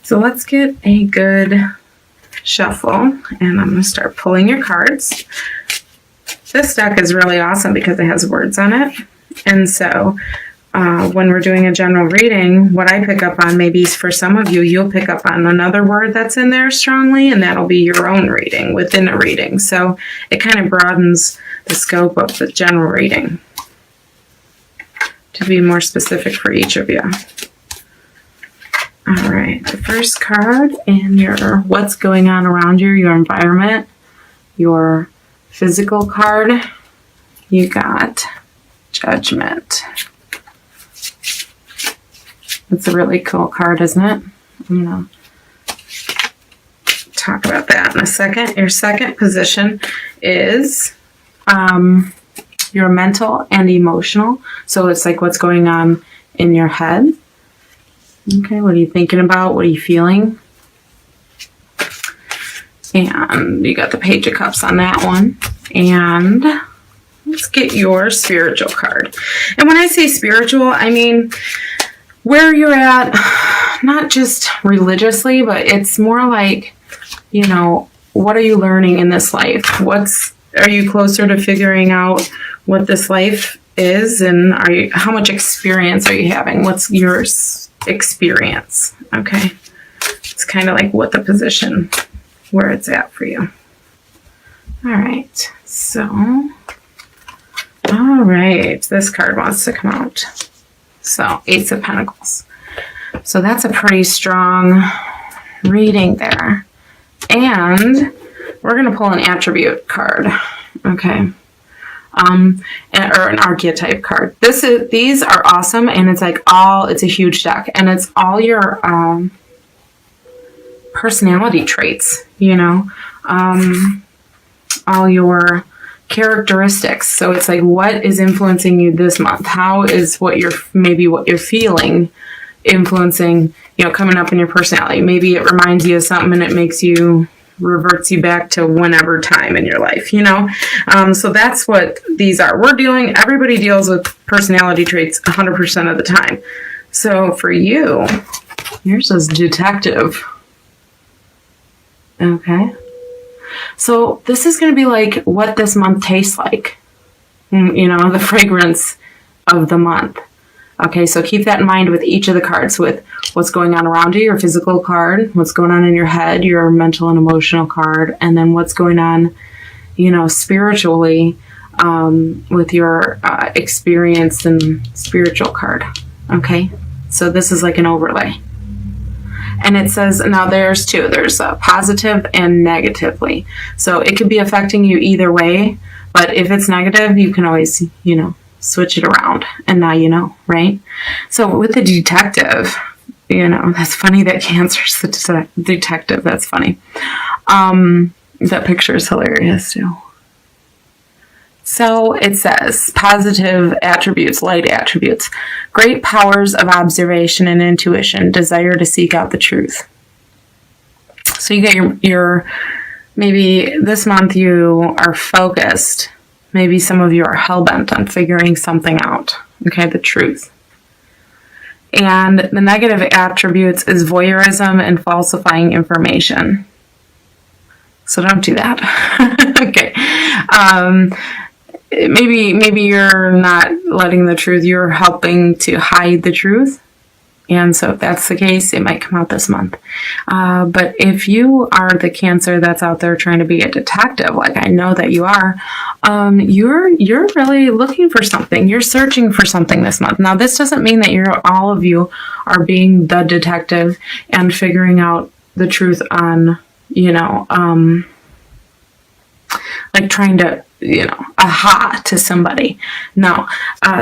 So let's get a good shuffle, and I'm going to start pulling your cards. This deck is really awesome because it has words on it. And so when we're doing a general reading, what I pick up on, maybe for some of you, you'll pick up on another word that's in there strongly, and that'll be your own reading within a reading. So it kind of broadens the scope of the general reading to be more specific for each of you. All right, the first card in your what's going on around you, your environment, your physical card, you got Judgment. It's a really cool card, isn't it? I'm going to talk about that in a second. Your second position is your mental and emotional. So it's like what's going on in your head. Okay, what are you thinking about? What are you feeling? And you got the Page of Cups on that one. And let's get your spiritual card. And when I say spiritual, I mean where you're at, not just religiously, but it's more like, you know, what are you learning in this life? Are you closer to figuring out what this life is? And how much experience are you having? What's your experience? Okay. It's kind of like what the position, where it's at for you. All right. So, all right. This card wants to come out. So, Ace of Pentacles. So that's a pretty strong reading there. And we're going to pull an attribute card. Okay. Or an archetype card. These are awesome, and it's like it's a huge deck, and it's all your personality traits, you know, all your characteristics. So it's like, what is influencing you this month? How is what you're feeling influencing, you know, coming up in your personality? Maybe it reminds you of something and it reverts you back to whenever time in your life, you know? So that's what these are. Everybody deals with personality traits 100% of the time. So for you, yours is detective. Okay. So this is going to be like what this month tastes like. You know, the fragrance of the month. Okay, so keep that in mind with each of the cards, with what's going on around you, your physical card, what's going on in your head, your mental and emotional card, and then what's going on, you know, spiritually with your experience and spiritual card. Okay, so this is like an overlay. And it says, now there's two. There's positive and negatively. So it could be affecting you either way, but if it's negative, you can always, you know, switch it around, and now you know, right? So with the detective, you know, that's funny that Cancer's the detective. That's funny. That picture is hilarious too. So it says positive attributes, light attributes, great powers of observation and intuition, desire to seek out the truth. So you get your maybe this month you are focused. Maybe some of you are hell-bent on figuring something out. Okay, the truth. And the negative attributes is voyeurism and falsifying information. So don't do that. Okay. Maybe you're not letting the truth, you're helping to hide the truth. And so if that's the case, it might come out this month. But if you are the Cancer that's out there trying to be a detective, like I know that you are, you're really looking for something. You're searching for something this month. Now, this doesn't mean that all of you are being the detective and figuring out the truth on, you know, like trying to, you know, aha to somebody. No,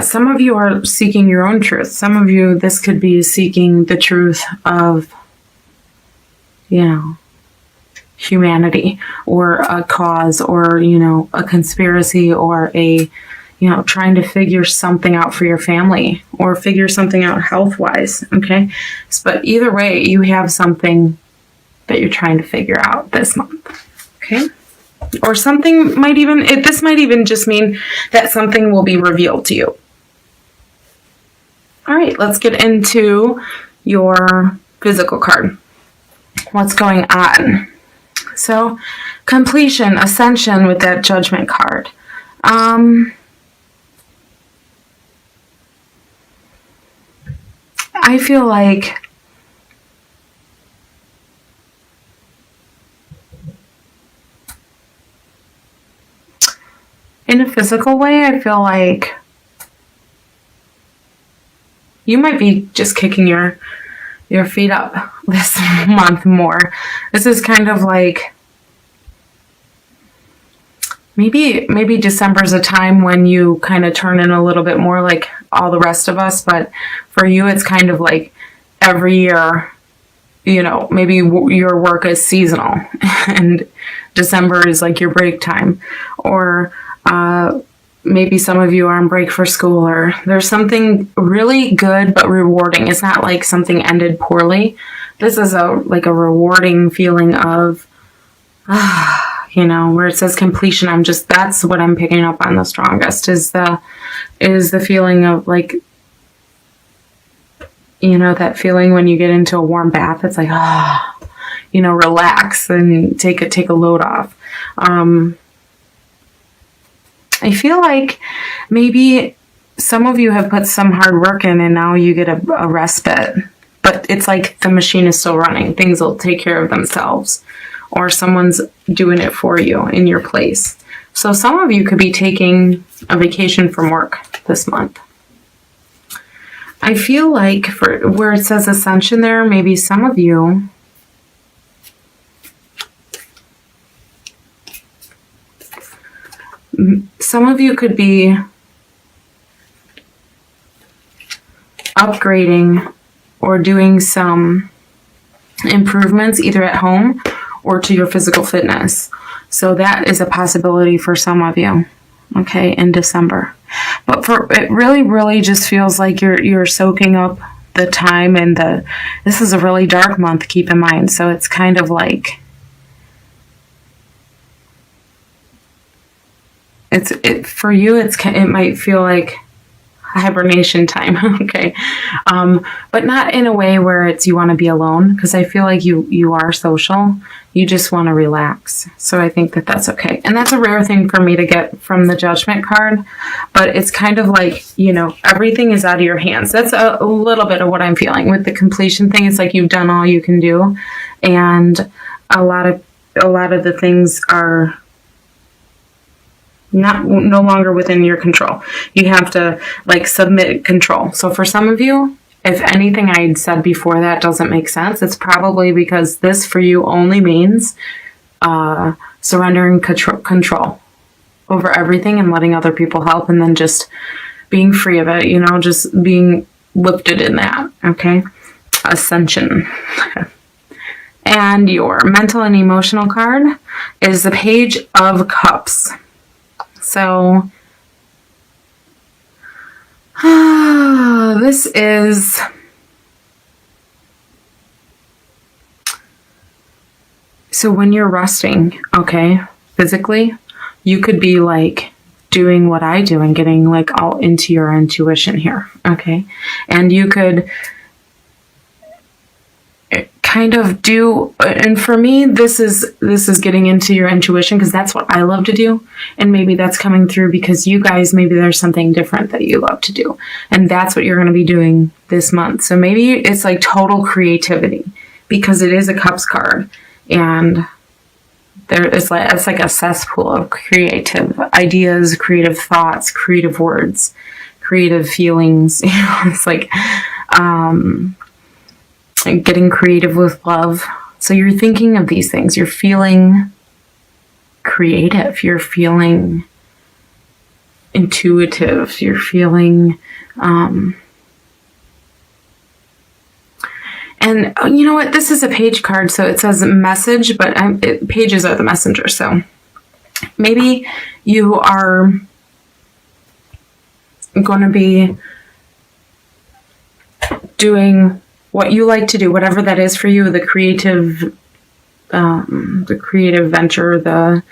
some of you are seeking your own truth. Some of you, this could be seeking the truth of, you know, humanity or a cause or, you know, a conspiracy or a, you know, trying to figure something out for your family or figure something out health-wise, okay? But either way, you have something that you're trying to figure out this month, okay? Or something might even, this might even just mean that something will be revealed to you. All right, let's get into your physical card. what's going on. So completion, ascension with that Judgment card. I feel like in a physical way, I feel like you might be just kicking your feet up this month more. This is kind of like maybe December's a time when you kind of turn in a little bit more like all the rest of us, but for you it's kind of like every year, maybe your work is seasonal and December is like your break time, or maybe some of you are on break for school, or there's something really good but rewarding. It's not like something ended poorly. This is a rewarding feeling of, where it says completion. That's what I'm picking up on the strongest is the feeling of like, that feeling when you get into a warm bath. It's like, relax and take a load off. I feel like maybe some of you have put some hard work in and now you get a respite, but it's like the machine is still running. Things will take care of themselves, or someone's doing it for you in your place. So some of you could be taking a vacation from work this month. I feel like for where it says ascension there, maybe some of you could be upgrading or doing some improvements either at home or to your physical fitness. So that is a possibility for some of you, okay, in December. But it really, really just feels like you're soaking up the time, and this is a really dark month, keep in mind. So it's kind of like for you, it might feel like hibernation time, okay? But not in a way where it's you want to be alone, because I feel like you are social. You just want to relax. So I think that's okay. And that's a rare thing for me to get from the Judgment card, but it's kind of like, everything is out of your hands. That's a little bit of what I'm feeling with the completion thing. It's like you've done all you can do, and a lot of the things are no longer within your control. You have to submit control. So for some of you, if anything I'd said before that doesn't make sense, it's probably because this for you only means surrendering control over everything and letting other people help, and then just being free of it, just being lifted in that, okay? Ascension. And your mental and emotional card is the Page of Cups. So, this is so when you're resting, okay, physically, you could be doing what I do and getting all into your intuition here, okay? And you could kind of do, and for me, this is getting into your intuition, because that's what I love to do, and maybe that's coming through because you guys, maybe there's something different that you love to do, and that's what you're going to be doing this month. So maybe it's total creativity, because it is a Cups card, and it's like a cesspool of creative ideas, creative thoughts, creative words, creative feelings. It's like getting creative with love. So you're thinking of these things. You're feeling creative. You're feeling intuitive. You're feeling, and you know what? This is a page card, so it says message, but pages are the messenger. So maybe you are going to be doing what you like to do, whatever that is for you, the creative venture, the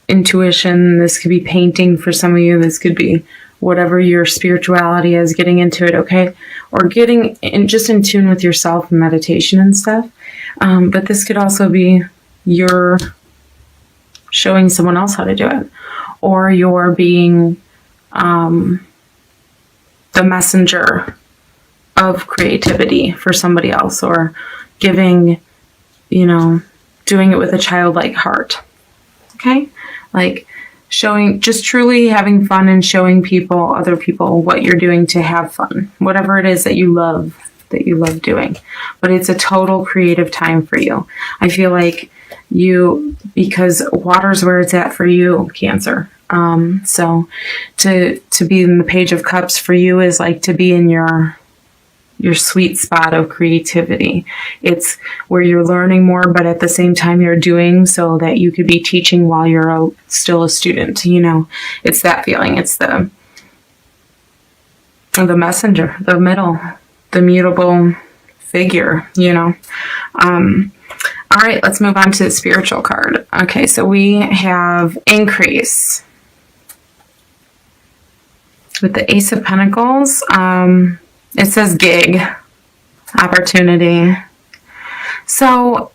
intuition. This could be painting for some of you. This could be whatever your spirituality is, getting into it, okay? Or getting just in tune with yourself and meditation and stuff. But this could also be you're showing someone else how to do it, or you're being the messenger of creativity for somebody else, or giving, doing it with a childlike heart. Okay? Like showing, just truly having fun and showing other people what you're doing to have fun. Whatever it is that you love doing. But it's a total creative time for you. I feel like because water's where it's at for you, Cancer. So to be in the Page of Cups for you is like to be in your sweet spot of creativity. It's where you're learning more, but at the same time you're doing so that you could be teaching while you're still a student. It's that feeling. It's the messenger, the middle, the mutable figure, All right, let's move on to the spiritual card. Okay, so we have increase. With the Ace of Pentacles, it says gig, opportunity. So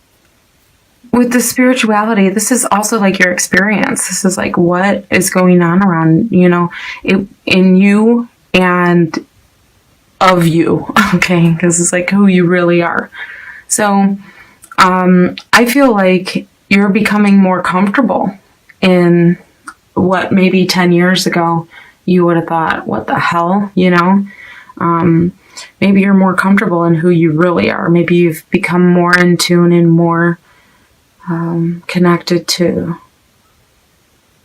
with the spirituality, this is also like your experience. This is like what is going on around, in you and of you, okay? Because it's like who you really are. So I feel like you're becoming more comfortable in what maybe 10 years ago you would have thought, what the hell, maybe you're more comfortable in who you really are. Maybe you've become more in tune and more connected to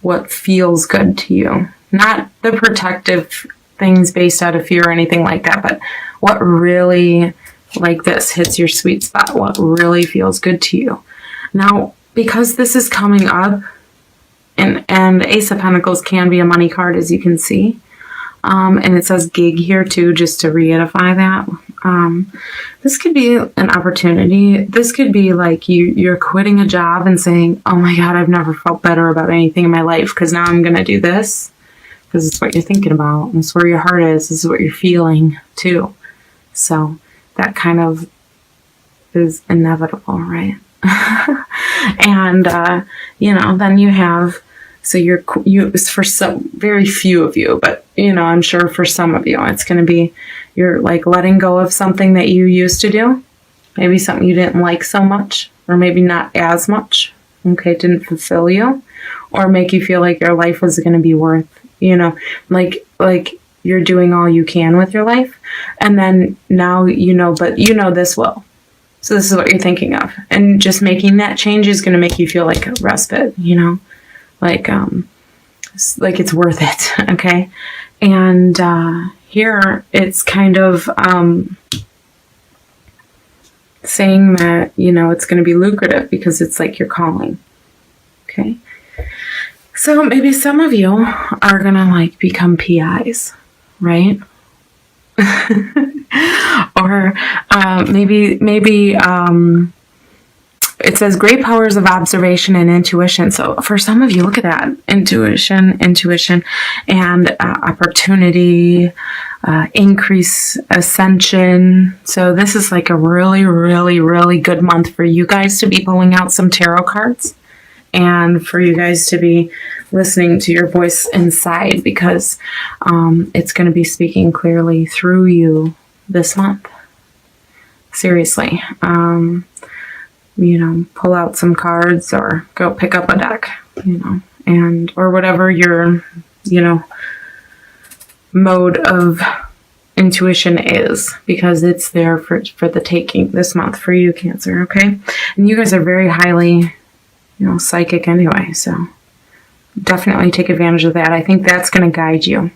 what feels good to you. Not the protective things based out of fear or anything like that, but what really, like this, hits your sweet spot, what really feels good to you. Now, because this is coming up, and Ace of Pentacles can be a money card, as you can see. And it says gig here too, just to reiterify that. This could be an opportunity. This could be like you're quitting a job and saying, oh my God, I've never felt better about anything in my life because now I'm going to do this. Because it's what you're thinking about. It's where your heart is. This is what you're feeling too. So that kind of is inevitable, right? And, then you have, so it's for some, very few of you, but, I'm sure for some of you, it's going to be, you're like letting go of something that you used to do. Maybe something you didn't like so much, or maybe not as much. Okay. It didn't fulfill you or make you feel like your life was going to be worth, like you're doing all you can with your life. And then now, but this will. So this is what you're thinking of. And just making that change is going to make you feel like a respite, like it's worth it. Okay. And, here it's kind of, saying that, it's going to be lucrative because it's like your calling. Okay. So maybe some of you are going to become PIs, right? Or maybe it says great powers of observation and intuition. So for some of you, look at that. Intuition, and opportunity, increase, ascension. So this is like a really, really, really good month for you guys to be pulling out some tarot cards and for you guys to be listening to your voice inside, because it's going to be speaking clearly through you this month. Seriously. Pull out some cards or go pick up a deck, and, or whatever your, mode of intuition is, because it's there for the taking this month for you, Cancer. Okay. And you guys are very highly, psychic anyway. So definitely take advantage of that. I think that's going to guide you.